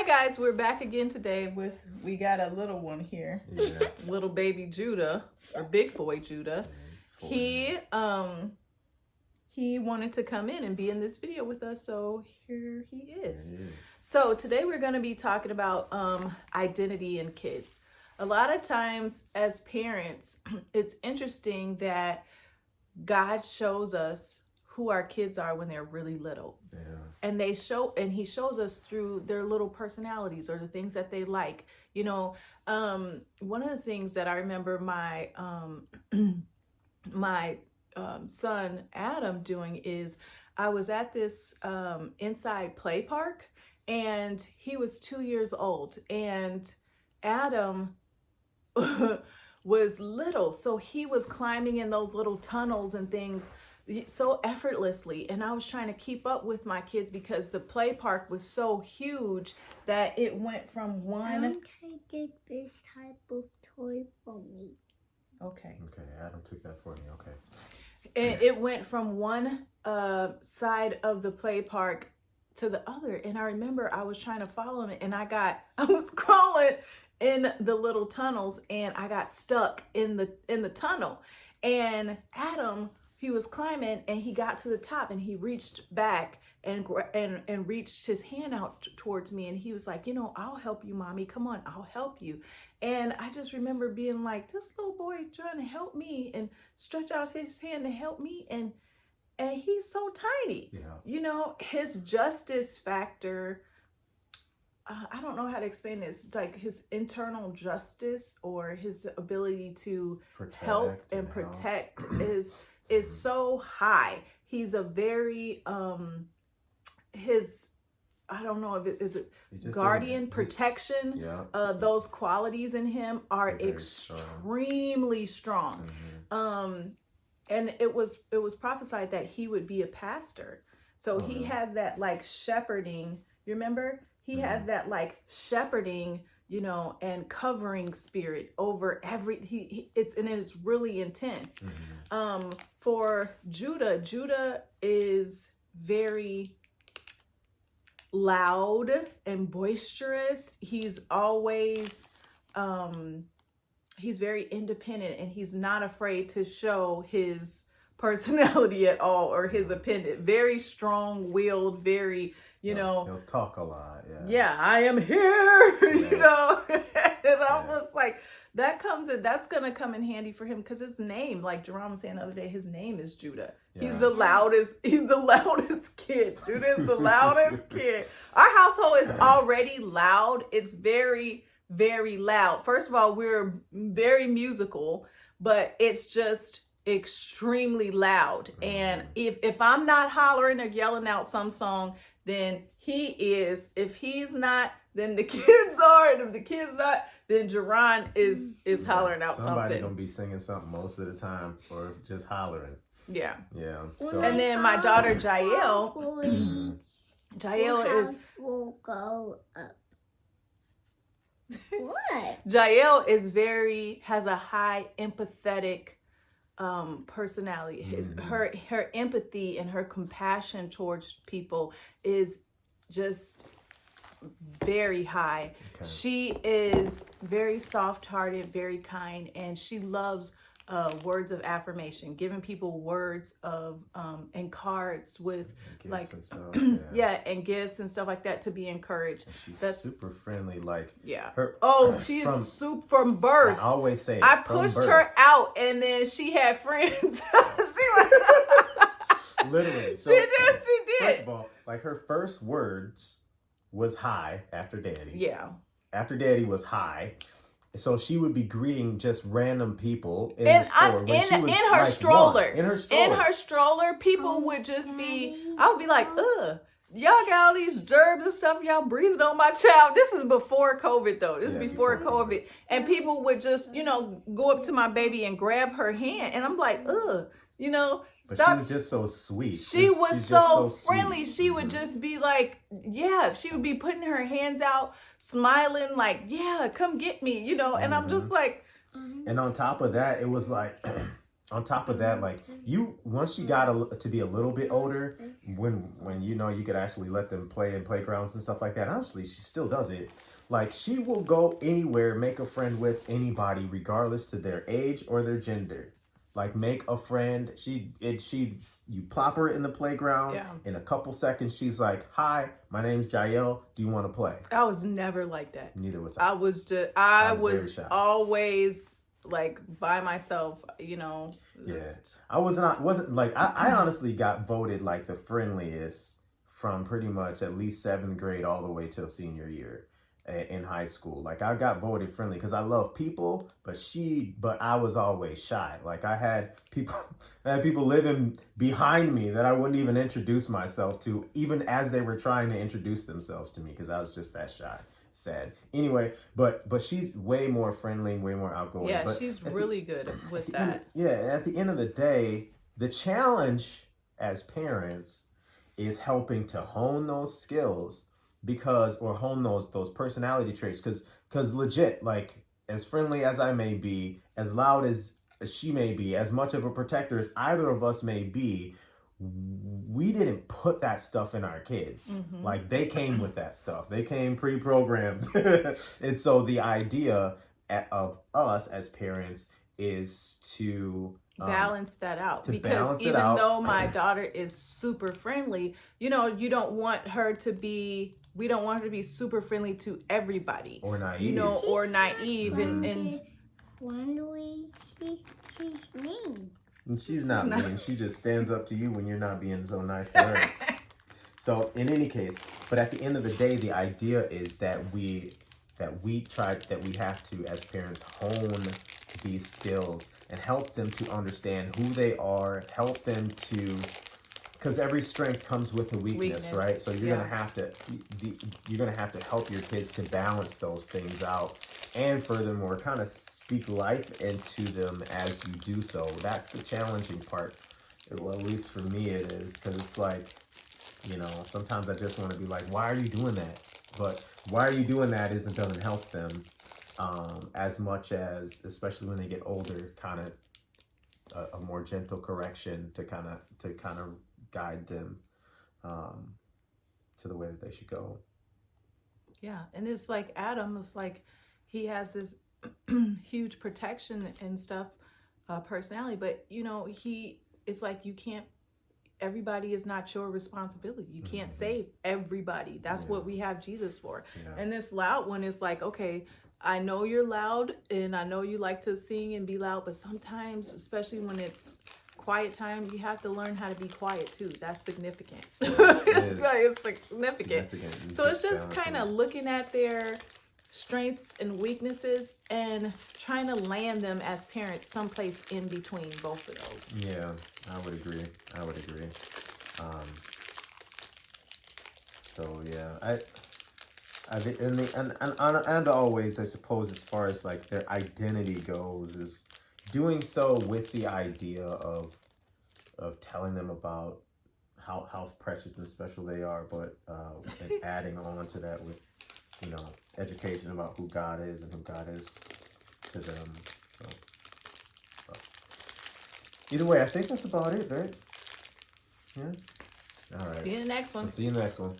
guys, we're back again today we got a little one here. Yeah. Little baby Judah, or big boy Judah. He wanted to come in and be in this video with us, so here he is. So today we're going to be talking about identity in kids. A lot of times as parents, it's interesting that God shows us who our kids are when they're really little. Yeah. And he shows us through their little personalities or the things that they like. You know, one of the things that I remember my son Adam doing is I was at this inside play park, and he was 2 years old, and Adam was little, so he was climbing in those little tunnels and things so effortlessly, and I was trying to keep up with my kids because the play park was so huge that it went from one. Adam can get this type of toy for me. Okay, Adam took that for me. Okay. And it went from one side of the play park to the other, and I remember I was trying to follow him, and I was crawling in the little tunnels, and I got stuck in the tunnel. And Adam, he was climbing, and he got to the top, and he reached back and reached his hand out towards me, and he was like, I'll help you, mommy. Come on, I'll help you. And I just remember being like, this little boy trying to help me and stretch out his hand to help me, and he's so tiny. Yeah. His justice factor. I don't know how to explain this. Like his internal justice or his ability to help and protect is so high. He's a very I don't know if it is guardian protection. Yeah. Those qualities in him are extremely strong. Mm-hmm. And it was prophesied that he would be a pastor. So he has that like shepherding. You remember? He has that like shepherding, and covering spirit over it's really intense. Mm-hmm. For Judah is very loud and boisterous. He's always he's very independent, and he's not afraid to show his personality at all or his opinion. Very strong-willed, very he'll talk a lot. Yeah, I am here. And I was like, that's gonna come in handy for him because his name, like Jerome was saying the other day, his name is Judah. Yeah. He's the loudest kid. Judah is the loudest kid. Our household is already loud. It's very, very loud. First of all, we're very musical, but it's just extremely loud. And if I'm not hollering or yelling out some song, then he is. If he's not, then the kids are. And if the kids not, then Jerron is hollering out something. Somebody gonna be singing something most of the time, or just hollering. Yeah. Yeah. So. And then my daughter Jael is. Will go up. What? Jael has a high empathetic personality. Her empathy and her compassion towards people is just very high. Okay. She is very soft-hearted, very kind, and she loves words of affirmation, giving people words of and cards with gifts like and stuff, and gifts and stuff like that to be encouraged. And she's super friendly, like she is super from birth. I always say I pushed her out, and then she had friends. She was literally. So, she did. First of all, like her first words was hi after daddy. Yeah. After daddy was hi. So she would be greeting just random people in the store. In her stroller. In her stroller, people would just be, I would be like, y'all got all these germs and stuff, y'all breathing on my child. This is before COVID though. This is before COVID. And people would just, go up to my baby and grab her hand. And I'm like, But stop. She was just so sweet. She was so friendly. Sweet. She would just be like, she would be putting her hands out, smiling like, come get me, and I'm just like. And on top of that, it was like, on top of that, like once she got to be a little bit older, when you know you could actually let them play in playgrounds and stuff like that. Honestly, she still does it. Like she will go anywhere, make a friend with anybody, regardless to their age or their gender. Like make a friend. You plop her in the playground. Yeah. In a couple seconds, she's like, "Hi, my name's Jael. Do you want to play?" I was never like that. Neither was I. I was very shy. always like by myself, you know. Yeah, I wasn't like I honestly got voted like the friendliest from pretty much at least 7th grade all the way till senior year in high school. Like I got voted friendly because I love people, but I was always shy. Like I had people living behind me that I wouldn't even introduce myself to, even as they were trying to introduce themselves to me, because I was just that shy. Sad. Anyway, but she's way more friendly, way more outgoing. Yeah, but she's really good with that. At the end of the day, the challenge as parents is helping to hone those skills or hone those personality traits because legit, like as friendly as I may be, as loud as she may be, as much of a protector as either of us may be, we didn't put that stuff in our kids. Mm-hmm. Like they came with that stuff. They came pre-programmed. And so the idea of us as parents is to balance that out, because even though my daughter is super friendly, you know, we don't want her to be super friendly to everybody or naive, you know, or naive and she's mean. And she's not mean. She just stands up to you when you're not being so nice to her. So in any case, but at the end of the day, the idea is that we have to, as parents, hone these skills and help them to understand who they are, help them to, because every strength comes with a weakness, right? So you're gonna have to help your kids to balance those things out, and furthermore, kind of speak life into them as you do so. That's the challenging part. Well, at least for me, it is, because it's like, you know, sometimes I just want to be like, why are you doing that? But why are you doing that doesn't help them as much as, especially when they get older, kind of a more gentle correction to kind of guide them to the way that they should go. Yeah, and it's like Adam is like, he has this huge protection and stuff, personality, but you know, it's like everybody is not your responsibility. You can't save everybody. That's what we have Jesus for. Yeah. And this loud one is like, okay, I know you're loud and I know you like to sing and be loud, but sometimes, especially when it's quiet time, you have to learn how to be quiet too. That's significant. It's significant. So it's just kind of looking at their strengths and weaknesses and trying to land them as parents someplace in between both of those. Yeah, I would agree. So yeah, I think and always, I suppose, as far as like their identity goes, is doing so with the idea of telling them about how precious and special they are, but and adding on to that with, you know, education about who God is and who God is to them. So either way, I think that's about it, right? Yeah. All right. See you in the next one. I'll see you in the next one.